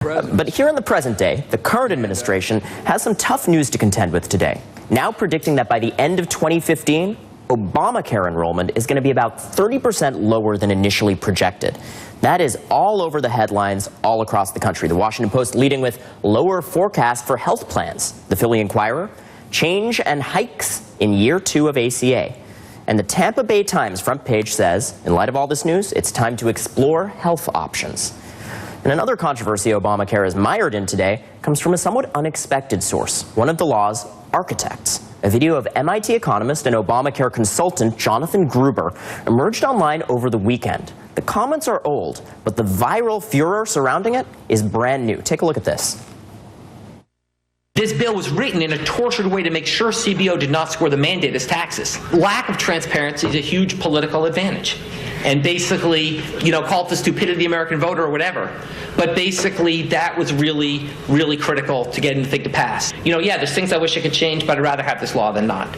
But here in the present day, the current administration has some tough news to contend with today. Now predicting that by the end of 2015, Obamacare enrollment is going to be about 30% lower than initially projected. That is all over the headlines all across the country. The Washington Post leading with lower forecast for health plans. The Philly Inquirer, change and hikes in year 2 of ACA. And the Tampa Bay Times front page says, in light of all this news, it's time to explore health options. And another controversy Obamacare is mired in today comes from a somewhat unexpected source, one of the law's architects. A video of MIT economist and Obamacare consultant Jonathan Gruber emerged online over the weekend. The comments are old, but the viral furor surrounding it is brand new. Take a look at this. This bill was written in a tortured way to make sure CBO did not score the mandate as taxes. Lack of transparency is a huge political advantage. And basically, call it the stupidity of the American voter or whatever. But basically, that was really, really critical to getting the thing to pass. Yeah, there's things I wish I could change, but I'd rather have this law than not.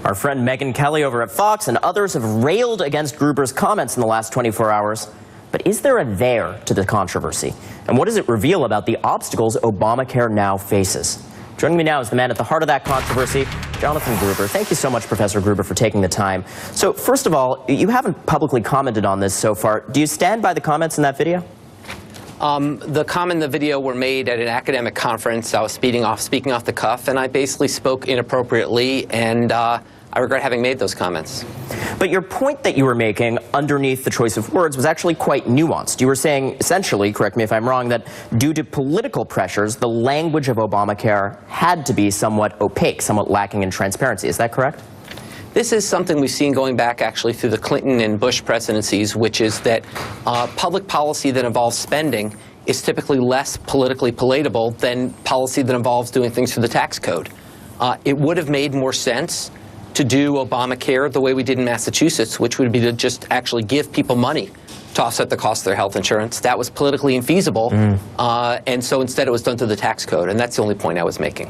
Our friend Megyn Kelly over at Fox and others have railed against Gruber's comments in the last 24 hours. But is there a there to the controversy? And what does it reveal about the obstacles Obamacare now faces? Joining me now is the man at the heart of that controversy, Jonathan Gruber. Thank you so much, Professor Gruber, for taking the time. So, first of all, you haven't publicly commented on this so far. Do you stand by the comments in that video? The comments in the video were made at an academic conference. I was speaking off the cuff, and I basically spoke inappropriately, and I regret having made those comments. But your point that you were making underneath the choice of words was actually quite nuanced. You were saying, essentially, correct me if I'm wrong, that due to political pressures, the language of Obamacare had to be somewhat opaque, somewhat lacking in transparency. Is that correct? This is something we've seen going back actually through the Clinton and Bush presidencies, which is that public policy that involves spending is typically less politically palatable than policy that involves doing things through the tax code. It would have made more sense to do Obamacare the way we did in Massachusetts, which would be to just actually give people money to offset the cost of their health insurance. That was politically infeasible, and so instead it was done through the tax code, and that's the only point I was making.